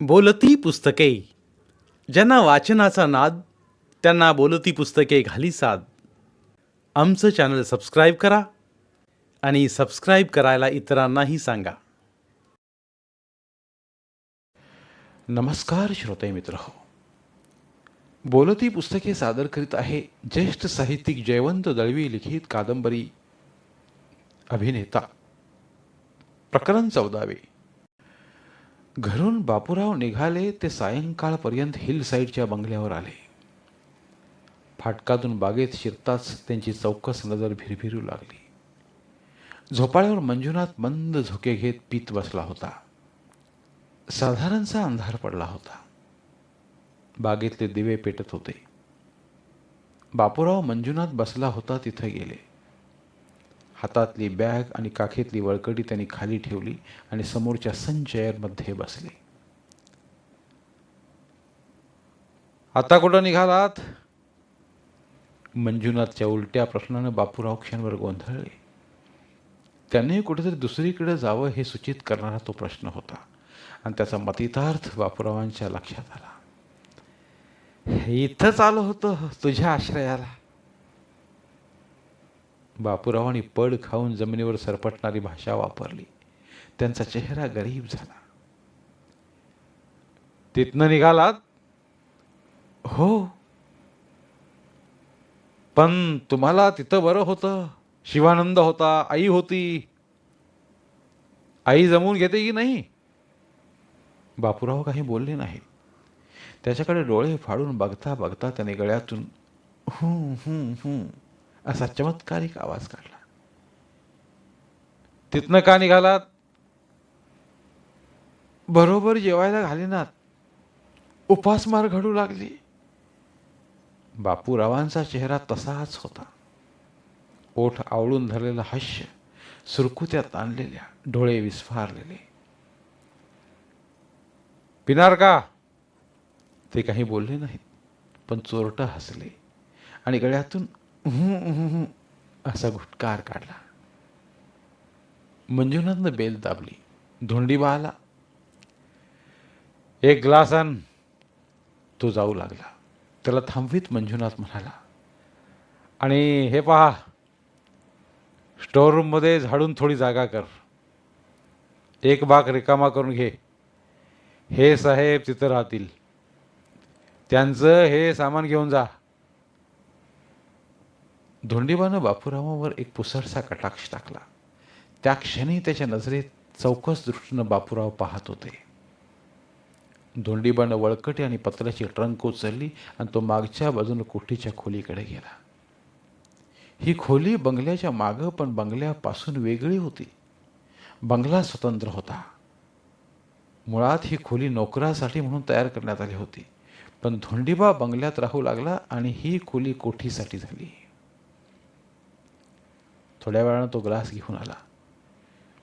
बोलती पुस्तके. ज्यांना वाचनाचा नाद त्यांना बोलती पुस्तके घाली साद. आमचं चॅनल सबस्क्राईब करा आणि सबस्क्राईब करायला इतरांनाही सांगा. नमस्कार श्रोते मित्र हो, बोलती पुस्तके सादर करीत आहे ज्येष्ठ साहित्यिक जयवंत दळवी लिखित कादंबरी अभिनेता. प्रकरण 14. घरून बापूराव निघाले ते सायंकाळपर्यंत हिल साईडच्या बंगल्यावर आले. फाटकातून बागेत शिरताच त्यांची चौकस नजर भिरभिरू लागली. झोपाळ्यावर मंजुनाथ मंद झोके घेत पीत बसला होता. साधारणचा अंधार पडला होता. बागेतले दिवे पेटत होते. बापूराव मंजुनाथ बसला होता तिथे गेले. हातातली बॅग आणि काखेतली वळकडी त्यांनी खाली ठेवली आणि समोरच्या सन चेअरमध्ये बसले. आता कुठं निघालात? मंजुनाथच्या उलट्या प्रश्नानं बापूराव क्षणभर गोंधळले. त्यांनी कुठेतरी दुसरीकडे जावं हे सूचित करणारा तो प्रश्न होता आणि त्याचा मतितार्थ बापूरावांच्या लक्षात आला. इथंच आलो होतो तुझ्या आश्रयाला. बापूरावांनी पड खाऊन जमिनीवर सरपटणारी भाषा वापरली. त्यांचा चेहरा गरीब झाला. तिथनं निघालात? हो. पण तुम्हाला तिथं बरं होतं. शिवानंद होता, आई होती. आई जमवून घेते की नाही? बापूराव काही बोलले नाही. त्याच्याकडे डोळे फाडून बघता बघता त्याने गळ्यातून हूं हूं हूं असा चमत्कारिक आवाज काढला. तिथनं का निघालात? बरोबर जेवायला घालीनात. उपासमार घडू लागली. बापूरावांचा चेहरा तसाच होता. ओठ आवळून धरलेलं हास्य, सुरकुत्या ताणलेल्या, डोळे विस्फारलेले. पिणार का? ते काही बोलले नाहीत, पण चोरटं हसले आणि गळ्यातून असा घुटकार काढला. मंजुनाथनं बेल दाबली. धोंडीबा आला. एक ग्लास आण. तो जाऊ लागला. त्याला थांबवीत मंजुनाथ म्हणाला, आणि हे पहा, स्टोअर रूममध्ये झाडून थोडी जागा कर. एक बाक रिकामा करून घे. हे साहेब तिथं राहतील. त्यांचं हे सामान घेऊन जा. धोंडीबानं बापूरावांवर एक पुसटसा कटाक्ष टाकला. त्या क्षणी त्याच्या नजरेत चौकस दृष्टीनं बापूराव पाहत होते. धोंडीबानं वळकटी आणि पत्राची ट्रंक उचलली आणि तो मागच्या बाजूनं कोठीच्या खोलीकडे गेला. ही खोली बंगल्याच्या मागं पण बंगल्यापासून वेगळी होती. बंगला स्वतंत्र होता. मुळात ही खोली नोकरासाठी म्हणून तयार करण्यात आली होती, पण धोंडीबा बंगल्यात राहू लागला आणि ही खोली कोठीसाठी झाली. थोड्या वेळानं तो ग्लास घेऊन आला.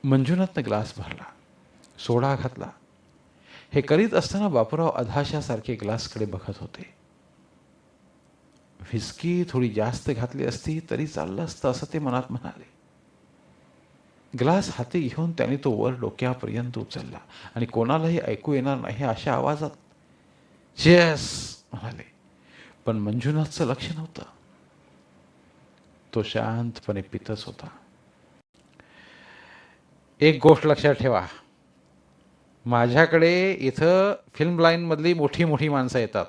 मंजुनाथनं ग्लास भरला, सोडा घातला. हे करीत असताना बापूराव अधाशासारखे ग्लासकडे बघत होते. व्हिस्की थोडी जास्त घातली असती तरी चाललं असतं असं ते मनात म्हणाले. ग्लास हाती घेऊन त्याने तो वर डोक्यापर्यंत उचलला आणि कोणालाही ऐकू येणार नाही अशा आवाजात चेस म्हणाले. पण मंजुनाथचं लक्ष नव्हतं. तो शांतपणे पितच होता. एक गोष्ट लक्षात ठेवा, माझ्याकडे इथं फिल्म लाईनमधली मोठी मोठी माणसं येतात.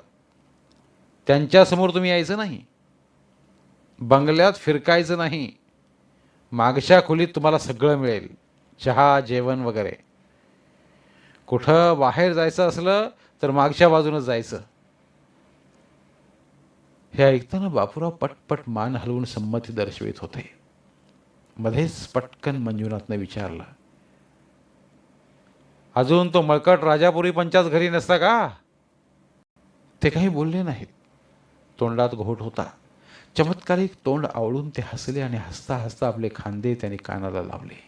त्यांच्यासमोर तुम्ही यायचं नाही. बंगल्यात फिरकायचं नाही. मागच्या खोलीत तुम्हाला सगळं मिळेल, चहा, जेवण वगैरे. कुठं बाहेर जायचं असलं तर मागच्या बाजूनच जायचं. हे ऐकताना बापूराव पटपट मान हलवून संमती दर्शवित होते. मध्येच पटकन मंजुनाथनं विचारलं, अजून तो मळकट राजापुरी पंचाच घरी नसता का? ते काही बोलले नाहीत. तोंडात घोट होता. चमत्कारिक तोंड आवळून ते हसले आणि हसता हसता आपले खांदे त्यांनी कानाला लावले.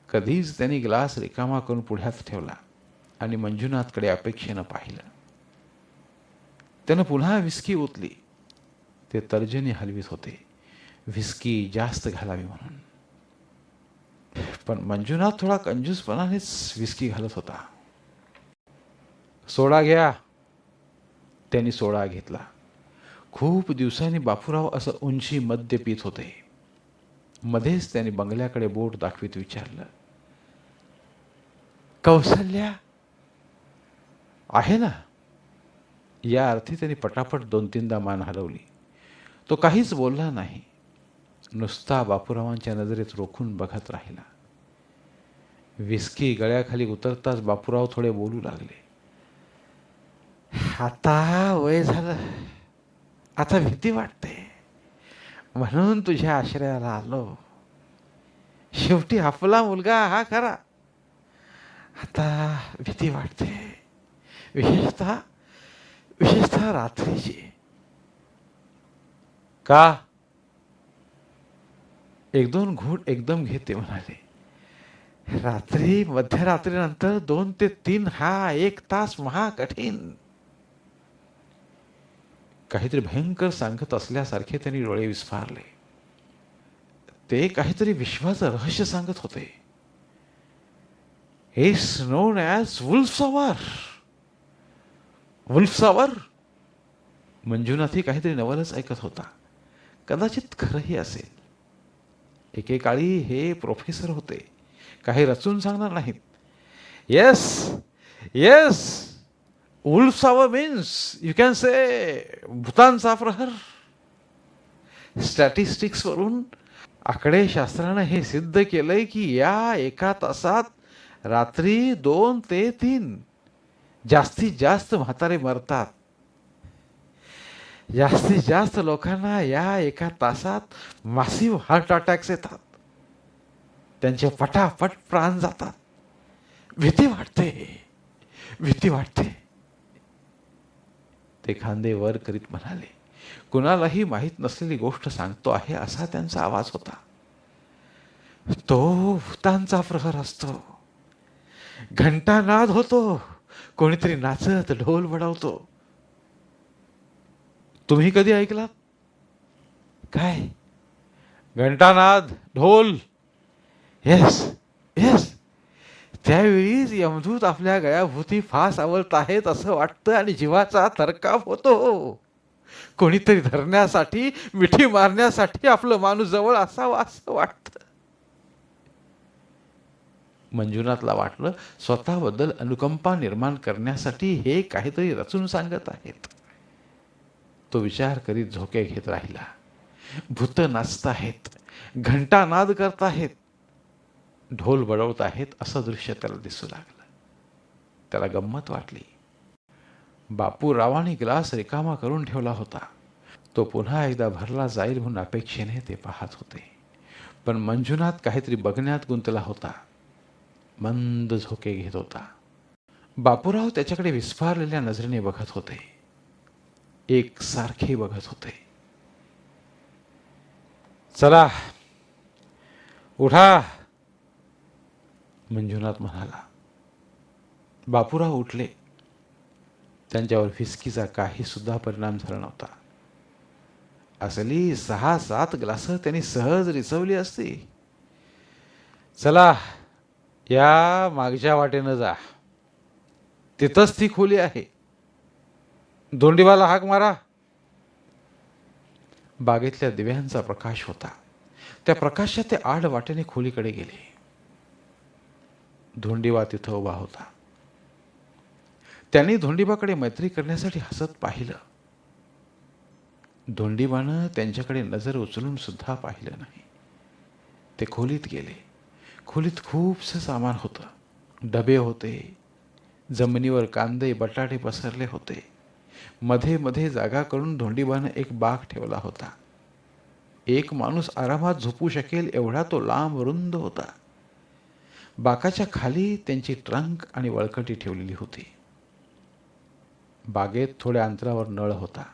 कधीच त्यांनी ग्लास रिकामा करून पुढ्यात ठेवला आणि मंजुनाथकडे अपेक्षेनं पाहिलं. त्यानं पुन्हा व्हिस्की ओतली. ते तर्जनी हलवीत होते, व्हिस्की जास्त घालावी म्हणून. पण मंजुनाथ थोडा कंजूसपणानेच व्हिस्की घालत होता. सोडा घ्या. त्यांनी सोडा घेतला. खूप दिवसांनी बापूराव असं उंची मद्य पीत होते. मध्येच त्यांनी बंगल्याकडे बोट दाखवीत विचारलं, कौसल्या आहे ना? या अर्थी त्यांनी पटापट 2-3दा मान हलवली. तो काहीच बोलला नाही. नुसता बापूरावांच्या नजरेत रोखून बघत राहिला. विस्की गळ्याखाली उतरताच बापूराव थोडे बोलू लागले. आता वय झालं, आता भीती वाटते, म्हणून तुझ्या आश्रयाला आलो. शेवटी आपला मुलगा हा खरा. आता भीती वाटते, विशेषतः रात्रीची. का? 1-2 घूट एकदम घेते म्हणाले. रात्री मध्यरात्रीनंतर 2 ते 3 हा 1 तास महा कठीण. काहीतरी भयंकर सांगत असल्यासारखे त्यांनी डोळे विस्फारले. ते काहीतरी विश्वाचं रहस्य सांगत होते. इज नोन ॲज वुल्फ्स आवर. मंजुनाथही काहीतरी नवलच ऐकत होता. कदाचित खरंही असेल. एकेकाळी हे प्रोफेसर होते, काही रचून सांगणार नाहीत. Yes yes, wolf's hour means you can say भूतांचा प्रहर. स्टॅटिस्टिक्सवरून आकडेशास्त्रानं हे सिद्ध केलंय की या 1 तासात रात्री 2 ते 3 जास्तीत जास्त म्हातारे मरतात. जास्तीत जास्त लोकांना या 1 तासात मासिव्ह हार्ट अटॅक्स येतात. त्यांचे पटापट प्राण जातात. भीती वाटते, भीती वाटते. ते खांदे वर करीत म्हणाले, कुणालाही माहीत नसलेली गोष्ट सांगतो आहे असा त्यांचा आवाज होता. तो भूतांचा प्रहर असतो. घंटानाद होतो, कोणीतरी नाचत ढोल बडवतो. तुम्ही कधी ऐकलात? काय? घंटानाद, ढोल. Yes yes. त्यावेळीच यमदूत आपल्या गळ्याभोवती फास आवळत आहेत असं वाटतं आणि जीवाचा थरकाप होतो. कोणीतरी धरण्यासाठी, मिठी मारण्यासाठी आपलं माणूस जवळ असावं असं वाटतं. मंजुनाथला वाटलं स्वतःबद्दल अनुकंपा निर्माण करण्यासाठी हे काहीतरी रचून सांगत आहेत. तो विचार करीत झोके घेत राहिला. भूत नाचत आहेत, घंटानाद करत आहेत, ढोल बडवत आहेत असं दृश्य त्याला दिसू लागलं. त्याला गंमत वाटली. बापूरावांनी ग्लास रिकामा करून ठेवला होता. तो पुन्हा एकदा भरला जाईल म्हणून अपेक्षेने ते पाहत होते. पण मंजुनाथ काहीतरी बघण्यात गुंतला होता. मंद झोके घेत होता. बापूराव त्याच्याकडे विस्फारलेल्या नजरेने बघत होते. एकसारखे बघत होते. चला उठा, मंजुनाथ म्हणाला. बापूराव उठले. त्यांच्यावर फिसकीचा काही सुद्धा परिणाम झाला नव्हता. असली 6-7 ग्लास त्यांनी सहज रिचवली असती. चला या मागच्या वाटेनं जा, तिथंच ती खोली आहे. धोंडीबाला हाक मारा. बागेतल्या दिव्यांचा प्रकाश होता. त्या प्रकाशात ते आड वाटेने खोलीकडे गेले. धोंडीबा तिथं उभा होता. त्यांनी धोंडीबाकडे मैत्री करण्यासाठी हसत पाहिलं. धोंडीबानं त्यांच्याकडे नजर उचलून सुद्धा पाहिलं नाही. ते खोलीत गेले. खोलीत खूपसं सामान होतं. डबे होते, जमिनीवर कांदे बटाटे पसरले होते. मध्ये मध्ये जागा करून धोंडीबानं एक बाक ठेवला होता. एक माणूस आरामात झोपू शकेल एवढा तो लांब रुंद होता. बाकाच्या खाली त्यांची ट्रंक आणि वळकटी ठेवलेली होती. बागेत थोड्या अंतरावर नळ होता.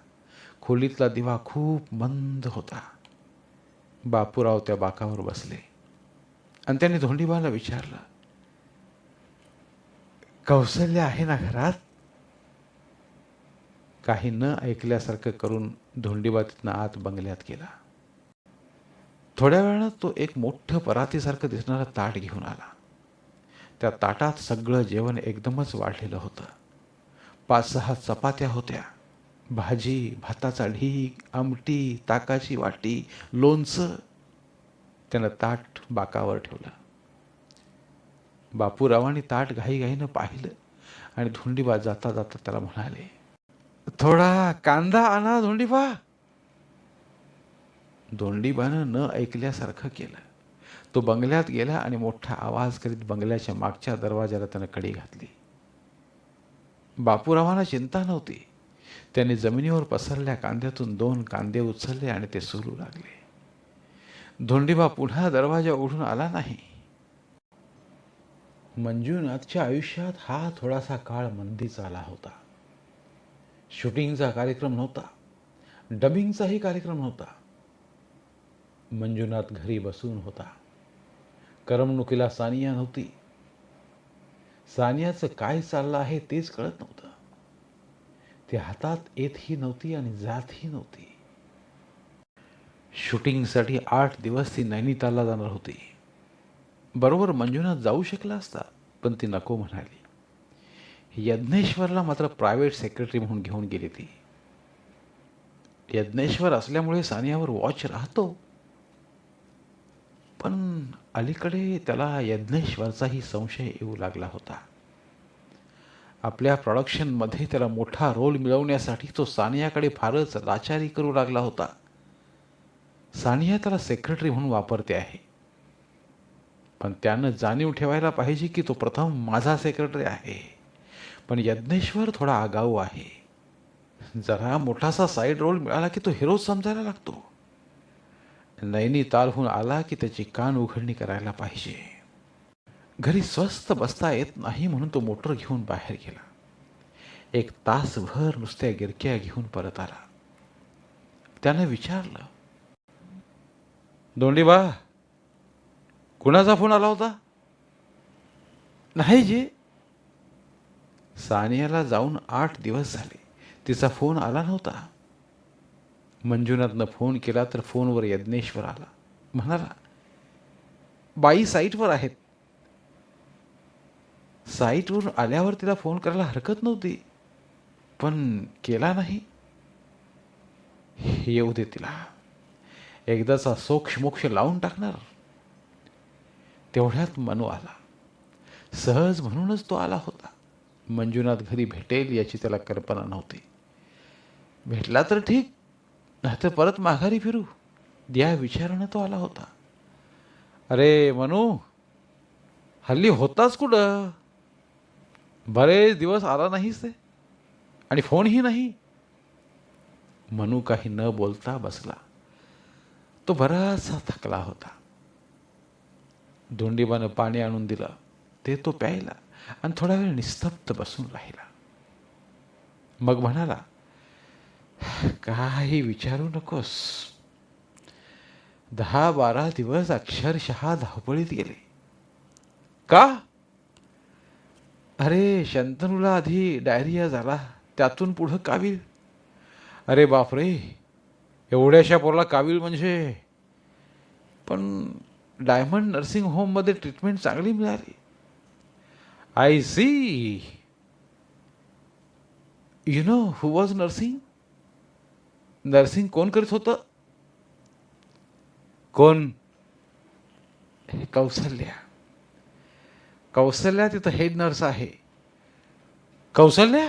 खोलीतला दिवा खूप मंद होता. बापूराव त्या बाकावर बसले आणि त्यांनी धोंडीबाला विचारलं, कौसल्या आहे ना घरात? काही न ऐकल्यासारखं करून धोंडीबा तिथनं आत बंगल्यात गेला. थोड्या वेळानं तो एक मोठं परातीसारखं दिसणारं ताट घेऊन आला. त्या ताटात सगळं जेवण एकदमच वाढलेलं होतं. 5-6 चपात्या होत्या, भाजी, भाताचा ढीग, आमटी, ताकाची वाटी, लोणचं. त्यानं ताट बाकावर ठेवलं. बापूरावांनी ताट घाईघाईनं पाहिलं आणि धोंडीबा जाता जाता त्याला म्हणाले, थोडा कांदा आणा धोंडीबा. धोंडीबानं न ऐकल्यासारखं केलं. तो बंगल्यात गेला आणि मोठा आवाज करीत बंगल्याच्या मागच्या दरवाजाला त्यानं कडी घातली. बापूरावांना चिंता नव्हती. त्याने जमिनीवर पसरल्या कांद्यातून 2 कांदे उचलले आणि ते सोलू लागले. धोंडीबा पुन्हा दरवाजा उघडून आला नाही. मंजुनाथच्या आयुष्यात हा थोडासा काळ मंदीचा आला होता. शूटिंगचा कार्यक्रम नव्हता, डबिंगचाही कार्यक्रम नव्हता. मंजुनाथ घरी बसून होता. करमणुकीला सानिया नव्हती. सानियाचं काय चाललं आहे तेच कळत नव्हतं. ती हातात येतही नव्हती आणि जातही नव्हती. शूटिंगसाठी 8 दिवस ती नैनितालला जाणार होती. बरोबर मंजुनाथ जाऊ शकला असता, पण ती नको म्हणाली. यज्ञेश्वरला मात्र प्रायव्हेट सेक्रेटरी म्हणून घेऊन गेली ती. यज्ञेश्वर असल्यामुळे सानियावर वॉच राहतो, पण अलीकडे त्याला यज्ञेश्वरचाही संशय येऊ लागला होता. आपल्या प्रोडक्शनमध्ये त्याला मोठा रोल मिळवण्यासाठी तो सानियाकडे फारच लाचारी करू लागला होता. सानिया त्याला सेक्रेटरी म्हणून वापरते आहे, पण त्यानं जाणीव ठेवायला पाहिजे की तो प्रथम माझा सेक्रेटरी आहे. पण यज्ञेश्वर थोडा आगाऊ आहे. जरा मोठासा साईड रोल मिळाला की तो हिरोच समजायला लागतो. नैनितालहून आला की त्याची कान उघडणी करायला पाहिजे. घरी स्वस्थ बसता येत नाही म्हणून तो मोटर घेऊन बाहेर गेला. 1 तासभर नुसत्या गिरक्या घेऊन परत आला. त्यानं विचारलं, धोंडीबा, कुणाचा फोन आला होता? नाही जी. सानियाला जाऊन 8 दिवस झाले, तिचा फोन आला नव्हता. मंजुनाथनं फोन केला तर फोनवर यज्ञेश्वर आला. म्हणाला, बाई साईटवर आहेत. साईटवरून आल्यावर तिला फोन करायला हरकत नव्हती, पण केला नाही. येऊ दे तिला, एकदाचा सोक्षमोक्ष लावून टाकणार. तेवढ्यात मनू आला. सहज म्हणूनच तो आला होता. मंजुनाथ घरी भेटेल याची त्याला कल्पना नव्हती. भेटला तर ठीक, नाहीतर परत माघारी फिरू या विचारानं तो आला होता. अरे मनू, हल्ली होताच कुठं? बरेच दिवस आला नाहीस ते, आणि फोनही नाही. मनू काही न बोलता बसला. तो बराचसा थकला होता. धोंडीबानं पाणी आणून दिलं. ते तो प्यायला आणि थोडा वेळ निस्तब्ध बसून राहिला. मग म्हणाला, काही विचारू नकोस. 10-12 दिवस अक्षरशः धावपळीत गेले. का? अरे, शंतनूला आधी डायरिया झाला, त्यातून पुढं कावीळ. अरे बापरे, एवढ्याशा पोराला कावीळ म्हणजे? पण डायमंड नर्सिंग होममध्ये ट्रीटमेंट चांगली मिळाली. I see. You know who was nursing? Nursing कोण करीत होतं? कोण? कौसल्या. कौसल्या तिथं हेड नर्स आहे. कौसल्या?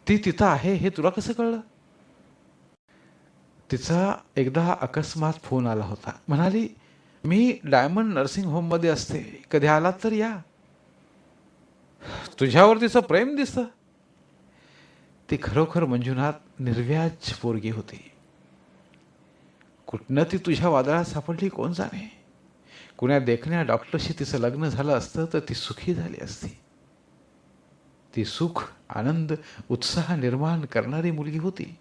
ती तिथं आहे हे तुला कसं कळलं? तिचा एकदा अकस्मात फोन आला होता. म्हणाली, मी डायमंड नर्सिंग होममध्ये असते, कधी आलात तर या. तुझ्यावर तिचं प्रेम दिसतं. ती खरोखर मंजुनाथ निर्व्याज पोरगी होती. कुठनं ती तुझ्या वादळात सापडली कोण जाणे. कुण्या देखण्या डॉक्टरशी तिचं लग्न झालं असतं तर ती सुखी झाली असती. ती सुख, आनंद, उत्साह निर्माण करणारी मुलगी होती.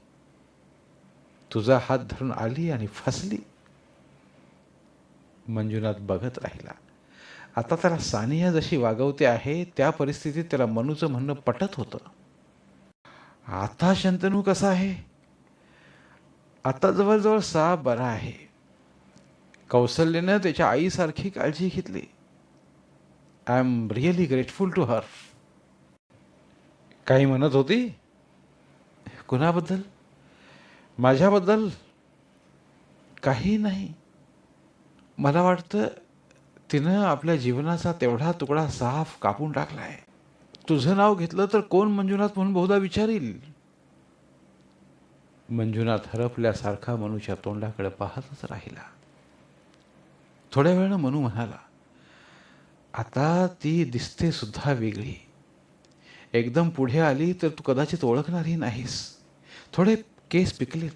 तुझा हात धरून आली आणि फसली. मंजुनाथ बघत राहिला. आता त्याला सानिया जशी वागवते आहे त्या परिस्थितीत त्याला मनूचं म्हणणं पटत होतं. आता शंतनू कसा आहे? आता जवळजवळ साप बरा आहे. कौसल्यानं त्याच्या आईसारखी काळजी घेतली. I am really grateful to her. काही म्हणत होती? कुणाबद्दल? माझ्याबद्दल? काही नाही. मला वाटतं तिनं आपल्या जीवनाचा तेवढा तुकडा साफ कापून टाकलाय. तुझं नाव घेतलं तर कोण मंजुनाथ म्हणून बहुधा विचारील. मंजुनाथ हरपल्यासारखा मनूच्या तोंडाकडे पाहतच राहिला. थोड्या वेळानं मनू म्हणाला, आता ती दिसते सुद्धा वेगळी. एकदम पुढे आली तर तू कदाचित ओळखणारही नाहीस. थोडे केस पिकलेत,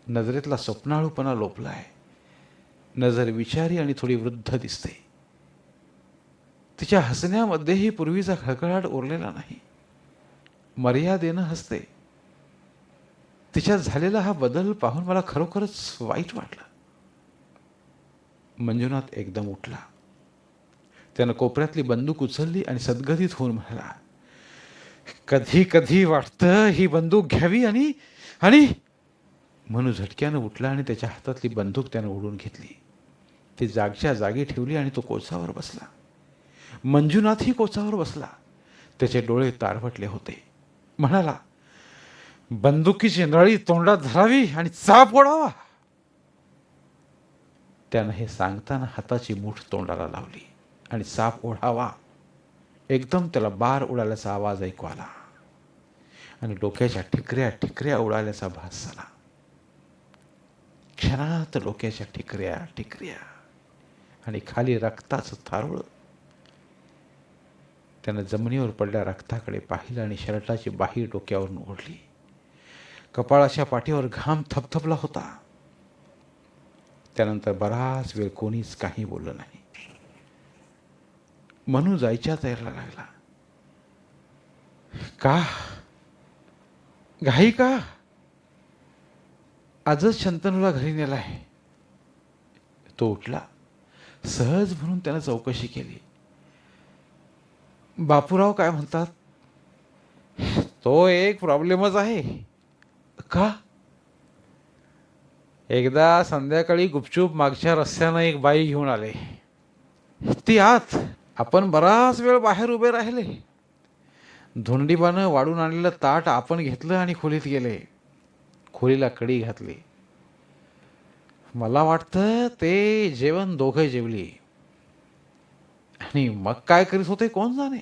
नजरेतला स्वप्नाळूपणा लोपलाय, नजर विचारी आणि थोडी वृद्ध दिसते. तिच्या हसण्यामध्येही पूर्वीचा खळखळाट उरलेला नाही, मर्यादेनं हसते. तिच्यात झालेला हा बदल पाहून मला खरोखरच वाईट वाटलं. मंजुनाथ एकदम उठला. त्यानं कोपऱ्यातली बंदूक उचलली आणि सद्गदित होऊन म्हणाला, कधी कधी वाटतं ही बंदूक घ्यावी आणि आणि म्हणून झटक्यानं उठला आणि त्याच्या हातातली बंदूक त्यानं ओढून घेतली. ती जागच्या जागी ठेवली आणि तो कोचावर बसला. मंजुनाथही कोचावर बसला. त्याचे डोळे तारवटले होते. म्हणाला, बंदुकीची नळी तोंडात धरावी आणि चाप ओढावा. त्यानं हे सांगताना हाताची मूठ तोंडाला लावली आणि चाप ओढावा. एकदम त्याला बार उडाल्याचा आवाज ऐकू आला आणि डोक्याच्या ठिकऱ्या ठिकऱ्या उडाल्याचा भास झाला. क्षणात डोक्याच्या ठिकऱ्या ठिकऱ्या आणि खाली रक्ताचं थारोळ. त्यानं जमिनीवर पडल्या रक्ताकडे पाहिलं आणि शर्टाची बाही डोक्यावरून ओढली. कपाळाच्या पाठीवर घाम थपथपला होता. त्यानंतर बराच वेळ कोणीच काही बोललं नाही. मनू जायच्या तयारीला लागला. का घाई का? आजच शंतनूला घरी नेलाय. तो उठला. सहज म्हणून त्यानं चौकशी केली. बापूराव काय म्हणतात? तो एक प्रॉब्लेमच आहे. का? एकदा संध्याकाळी गुपचूप मागच्या रस्त्यानं एक बाई घेऊन आले. ती आत. आपण बराच वेळ बाहेर उभे राहिले. धोंडीबानं वाढून आणलेलं ताट आपण घेतलं आणि खोलीत गेले. खोलीला कडी घातली. मला वाटतं ते जेवण दोघं जेवली आणि मग काय करीत होते कोण जाणे.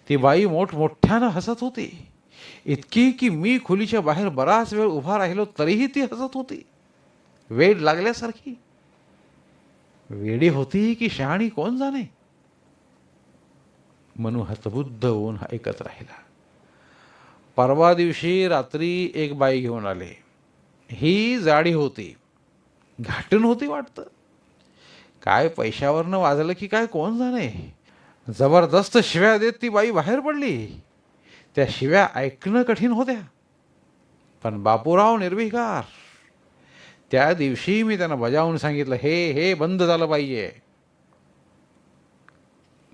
ती बाई मोठमोठ्यानं हसत होती, इतकी की मी खोलीच्या बाहेर बराच वेळ उभा राहिलो तरीही ती हसत होती, वेड लागल्यासारखी. वेडी होती की शहाणी कोण जाणे. मनू हतबुद्ध होऊन ऐकत राहिला. परवा दिवशी रात्री एक बाई घेऊन आले. ही जाडी होती, घाटून होती वाटतं. काय पैशावरनं वाजलं की काय कोण जाणे. जबरदस्त शिव्या देत ती बाई बाहेर पडली. त्या शिव्या ऐकणं कठीण होत्या, पण बापूराव निर्विकार. त्या दिवशी मी त्यांना बजावून सांगितलं, हे बंद झालं पाहिजे.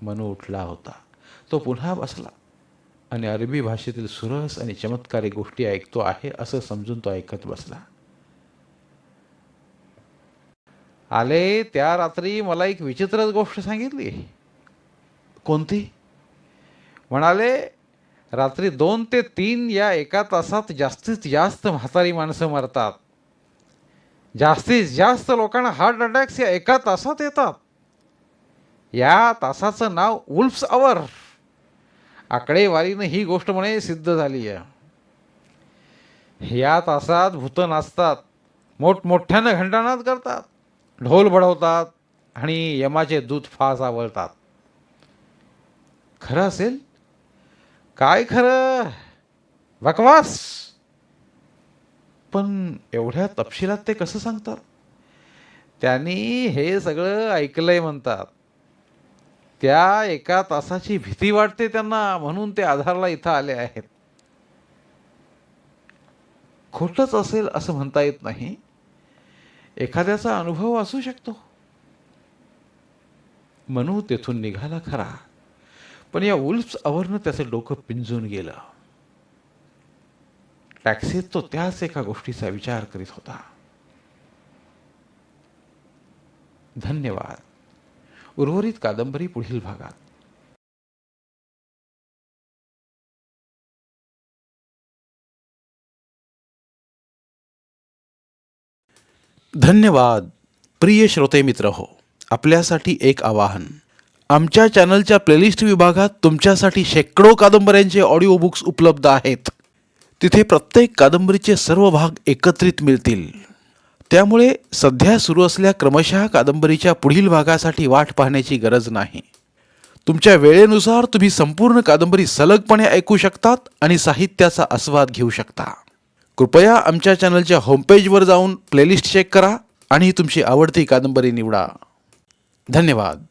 मनू उठला होता. तो पुन्हा बसला आणि अरबी भाषेतील सुरस आणि चमत्कारी गोष्टी ऐकतो आहे असं समजून तो ऐकत बसला. आले त्या रात्री मला एक विचित्रच गोष्ट सांगितली. कोणती? म्हणाले, रात्री 2 ते 3 या एका तासात जास्तीत जास्त म्हातारी माणसं मरतात. जास्तीत जास्त लोकांना हार्ट अटॅक्स या एका तासात येतात. या तासाचं नाव वुल्फ्स आवर. आकडेवारीनं ही गोष्ट म्हणे सिद्ध झाली आहे. या तासात भूतं नाचतात, मोठमोठ्यानं घंटानाद करतात, ढोल बडवतात आणि यमाचे दूत फास आवळतात. खरं असेल? काय खरं? बकवास. पण एवढ्या तपशिलात ते कसं सांगतात? त्यांनी हे सगळं ऐकलंय म्हणतात. त्या एका तासाची भीती वाटते त्यांना, म्हणून ते आधारला इथं आले आहेत. खोटंच असेल असं म्हणता येत नाही. एखाद्याचा अनुभव असू शकतो. मनू तेथून निघाला खरा, पण या वुल्फ्स अवरनं त्याचं डोकं पिंजून गेलं. टॅक्सीत तो त्याच एका गोष्टीचा विचार करीत होता. धन्यवाद. उर्वरित कादंबरी पुढील भागात. धन्यवाद. प्रिय श्रोते मित्र हो, आपल्यासाठी एक आवाहन. आमच्या चॅनलच्या प्लेलिस्ट विभागात तुमच्यासाठी शेकडो कादंबऱ्यांचे ऑडिओ बुक्स उपलब्ध आहेत. तिथे प्रत्येक कादंबरीचे सर्व भाग एकत्रित मिळतील. त्यामुळे सध्या सुरू असलेल्या क्रमशः कादंबरीच्या पुढील भागासाठी वाट पाहण्याची गरज नाही. तुमच्या वेळेनुसार तुम्ही संपूर्ण कादंबरी सलगपणे ऐकू शकतात आणि साहित्याचा आस्वाद घेऊ शकता. कृपया आमच्या चॅनलच्या होमपेजवर जाऊन प्लेलिस्ट चेक करा आणि तुमची आवडती कादंबरी निवडा. धन्यवाद.